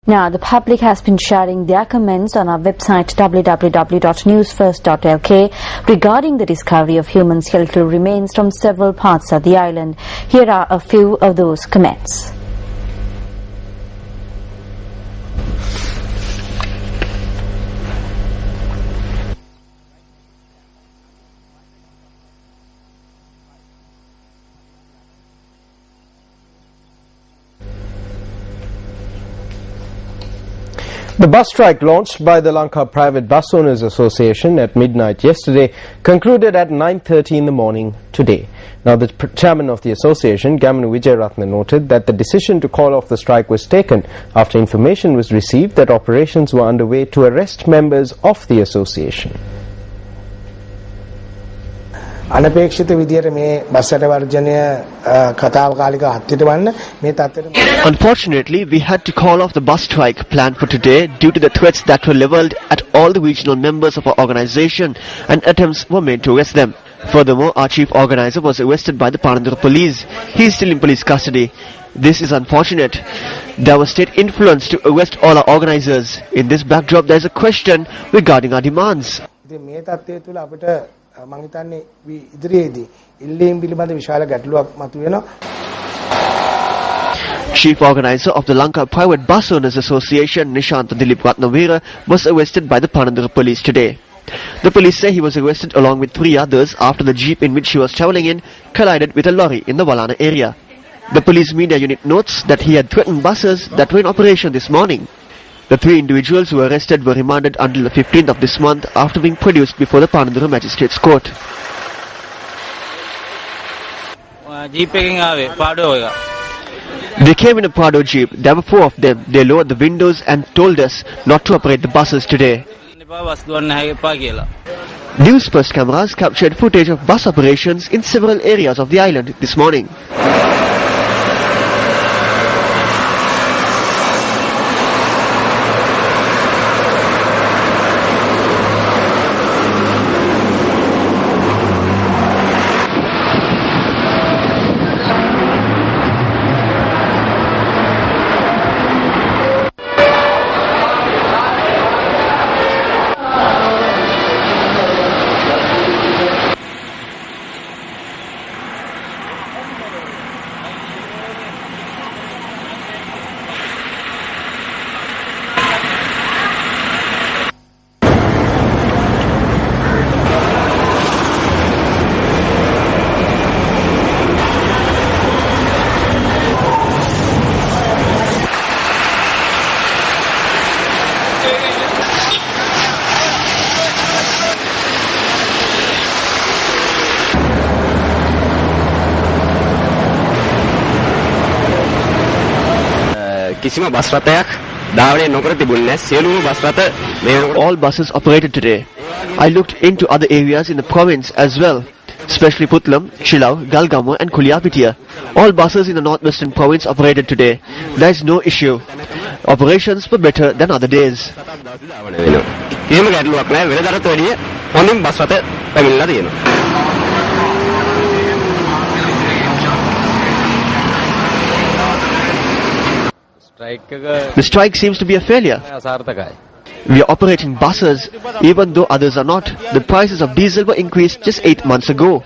Now, the public has been sharing their comments on our website www.newsfirst.lk regarding the discovery of human skeletal remains from several parts of the island. Here are a few of those comments. The bus strike launched by the Lanka Private Bus Owners Association at midnight yesterday concluded at 9:30 in the morning today. Now, the chairman of the association, Gamanu Wijayaratne, noted that the decision to call off the strike was taken after information was received that operations were underway to arrest members of the association. අනපේක්ෂිත විදියට මේ bus වර්ජනය කතාවකාලික හත්තිට වන්න මේ තත්ත්වෙට Unfortunately, we had to call off the bus strike planned for today due to the threats that were leveled at all the regional members of our organization, and attempts were made to arrest them. Furthermore, our chief organizer was arrested by the Panandura police. He is still in police custody. This is unfortunate. There was state influence to arrest all our organizers. In this backdrop, there is a question regarding our demands. ඉතින් මේ තත්ත්වය තුළ අපිට මම හිතන්නේ ඉදිරියේදී ඉල්ලීම් පිළිබඳ විශාල ගැටලුවක් මතුවෙනවා. Chief organizer of the Lanka Private Bus Owners Association, Nishant Dilip Ratnavira, was arrested by the Panandura police today. The police say he was arrested along with 3 others after the jeep in which he was travelling in collided with a lorry in the Walana area. The police media unit notes that he had threatened buses that were in operation this morning. The 3 individuals who were arrested were remanded until the 15th of this month after being produced before the Panandura Magistrates Court. They came in a Prado jeep. There were 4 of them. They lowered the windows and told us not to operate the buses today. News First cameras captured footage of bus operations in several areas of the island this morning. All buses operated today. I looked into other areas in the province as well, especially Putlam, Chilau, Galgamu and Kuliapitia. All buses in the northwestern province operated today. There is no issue. Operations were better than other days. The strike seems to be a failure. We are operating buses even though others are not. The prices of diesel were increased just 8 months ago.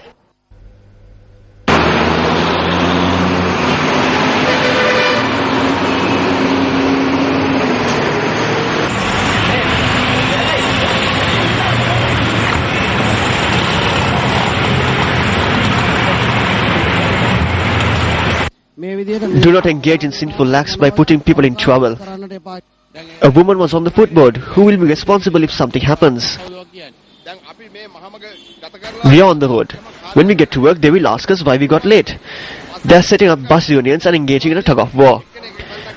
Do not engage in sinful acts by putting people in trouble. A woman was on the footboard. Who will be responsible if something happens? We are on the road. When we get to work, they will ask us why we got late. They are setting up bus unions and engaging in a tug-of-war.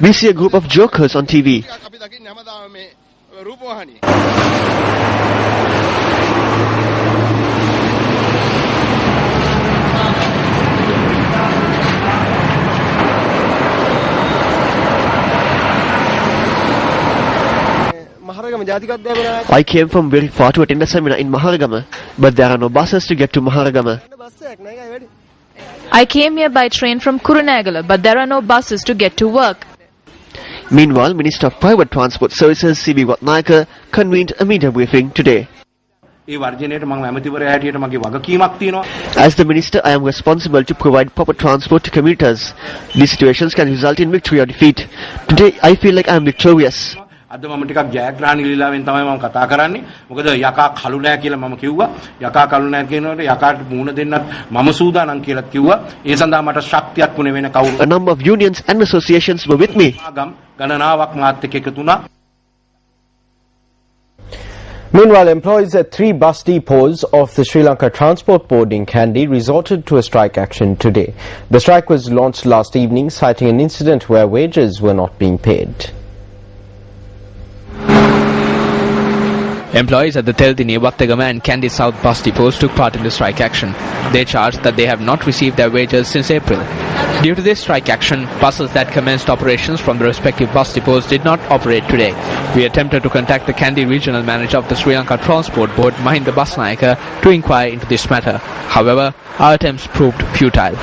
We see a group of jokers on TV. I came from very far to attend a seminar in Maharagama, but there are no buses to get to Maharagama. I came here by train from Kurunegala, but there are no buses to get to work. Meanwhile, Minister of Private Transport Services C.B. Ratnayaka convened a media briefing today. ඒ වර්ජනයට මම ඇමතිවරයා හැටියට මගේ වගකීමක් තියෙනවා. As the minister, I am responsible to provide proper transport to commuters. These situations can result in victory or defeat. Today, I feel like I am victorious. අද මම ටිකක් ජයග්‍රහණ ලීලාවෙන් තමයි මම කතා කරන්නේ. මොකද යකා කළු නෑ කියලා මම කිව්වා. යකා කළු නෑ කියනකොට යකාට මුණ දෙන්නත් මම සූදානම් කියලා කිව්වා. ඒ සඳහා මට ශක්තියක් වුණේ වෙන කවුරු. A number of unions and associations were with me. ගණනාවක් මාත් එක්ක එකතු වුණා. Meanwhile, employees at 3 bus depots of the Sri Lanka Transport Board in Kandy resorted to a strike action today. The strike was launched last evening, citing an incident where wages were not being paid. Employees at the Teltini, Vattagama and Kandy South bus depots took part in the strike action. They charged that they have not received their wages since April. Due to this strike action, buses that commenced operations from the respective bus depots did not operate today. We attempted to contact the Kandy regional manager of the Sri Lanka Transport Board, Mahinda Basnayaka, to inquire into this matter. However, our attempts proved futile.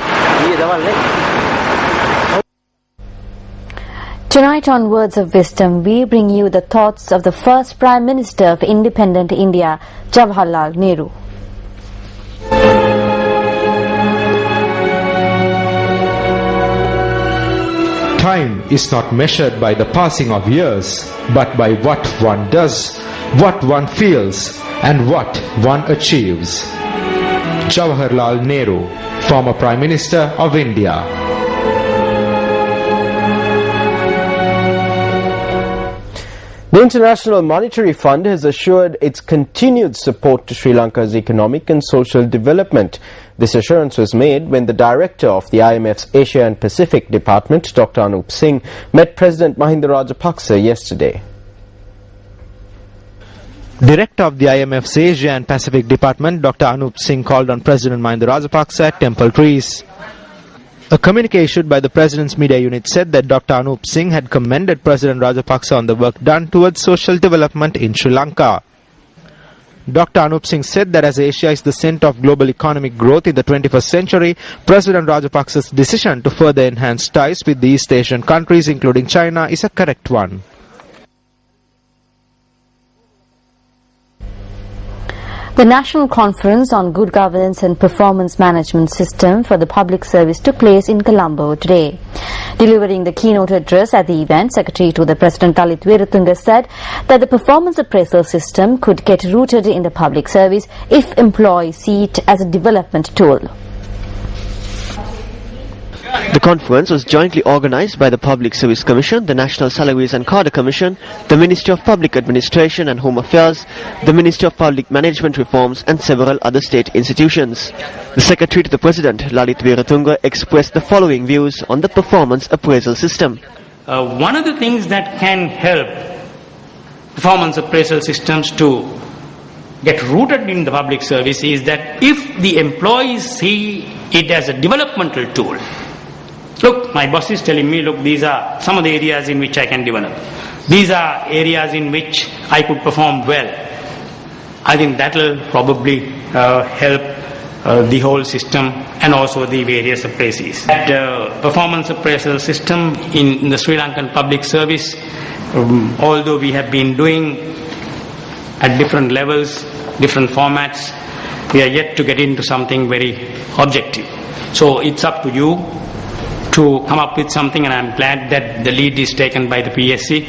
Tonight on Words of Wisdom, we bring you the thoughts of the first Prime Minister of independent India, Jawaharlal Nehru. Time is not measured by the passing of years, but by what one does, what one feels, and what one achieves. Jawaharlal Nehru, former Prime Minister of India. The International Monetary Fund has assured its continued support to Sri Lanka's economic and social development. This assurance was made when the director of the IMF's Asia and Pacific Department, Dr. Anup Singh, met President Mahinda Rajapaksa yesterday. Director of the IMF's Asia and Pacific Department, Dr. Anup Singh, called on President Mahinda Rajapaksa at Temple Trees. A communique issued by the President's media unit said that Dr. Anup Singh had commended President Rajapaksa on the work done towards social development in Sri Lanka. Dr. Anup Singh said that as Asia is the center of global economic growth in the 21st century, President Rajapaksa's decision to further enhance ties with the East Asian countries, including China, is a correct one. The National Conference on Good Governance and Performance Management System for the Public Service took place in Colombo today. Delivering the keynote address at the event, Secretary to the President Lalit Weratunga said that the performance appraisal system could get rooted in the public service if employees see it as a development tool. The conference was jointly organized by the Public Service Commission, the National Salaries and Cadre Commission, the Ministry of Public Administration and Home Affairs, the Ministry of Public Management Reforms and several other state institutions. The Secretary to the President, Lalit Weratunga, expressed the following views on the performance appraisal system. One of the things that can help performance appraisal systems to get rooted in the public service is that if the employees see it as a developmental tool, look, my boss is telling me, look, these are some of the areas in which I can develop. These are areas in which I could perform well. I think that will probably help the whole system and also the various appraisees. That performance appraisal system in the Sri Lankan public service, although we have been doing at different levels, different formats, we are yet to get into something very objective. So it's up to you to come up with something, and I'm glad that the lead is taken by the PSC.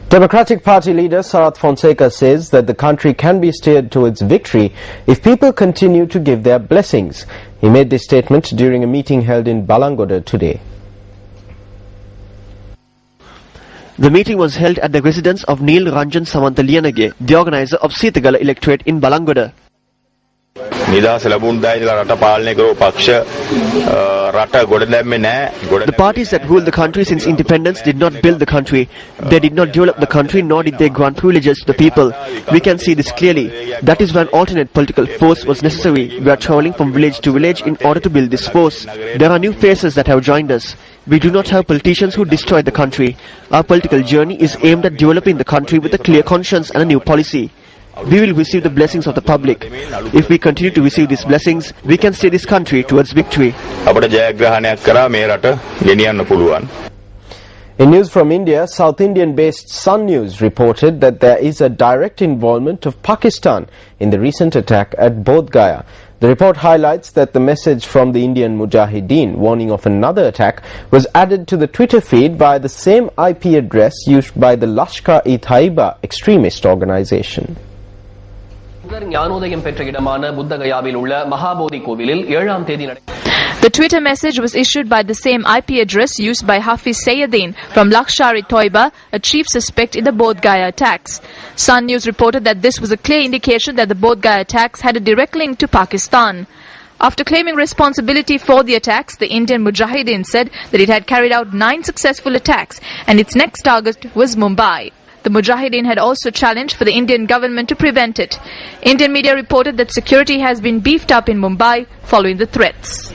Democratic Party leader Sarath Fonseca says that the country can be steered towards victory if people continue to give their blessings. He made this statement during a meeting held in Balangoda today. The meeting was held at the residence of Neil Ranjan Samantaliyanage, the organizer of Seethagala electorate in Balangoda. The parties that ruled the country since independence did not build the country. They did not develop the country, nor did they grant privileges to the people. We can see this clearly. That is why an alternate political force was necessary. We are traveling from village to village in order to build this force. There are new faces that have joined us. We do not have politicians who destroy the country. Our political journey is aimed at developing the country with a clear conscience and a new policy. We will receive the blessings of the public. If we continue to receive these blessings, we can steer this country towards victory. In news from India, South Indian-based Sun News reported that there is a direct involvement of Pakistan in the recent attack at Bodh Gaya. The report highlights that the message from the Indian Mujahideen warning of another attack was added to the Twitter feed by the same IP address used by the Lashkar-e-Taiba extremist organization. The Twitter message was issued by the same IP address used by Hafiz Sayyadin from Lashkar-e-Taiba, a chief suspect in the Bodh Gaya attacks. Sun News reported that this was a clear indication that the Bodh Gaya attacks had a direct link to Pakistan. After claiming responsibility for the attacks, the Indian Mujahideen said that it had carried out 9 successful attacks and its next target was Mumbai. The Mujahideen had also challenged for the Indian government to prevent it. Indian media reported that security has been beefed up in Mumbai following the threats.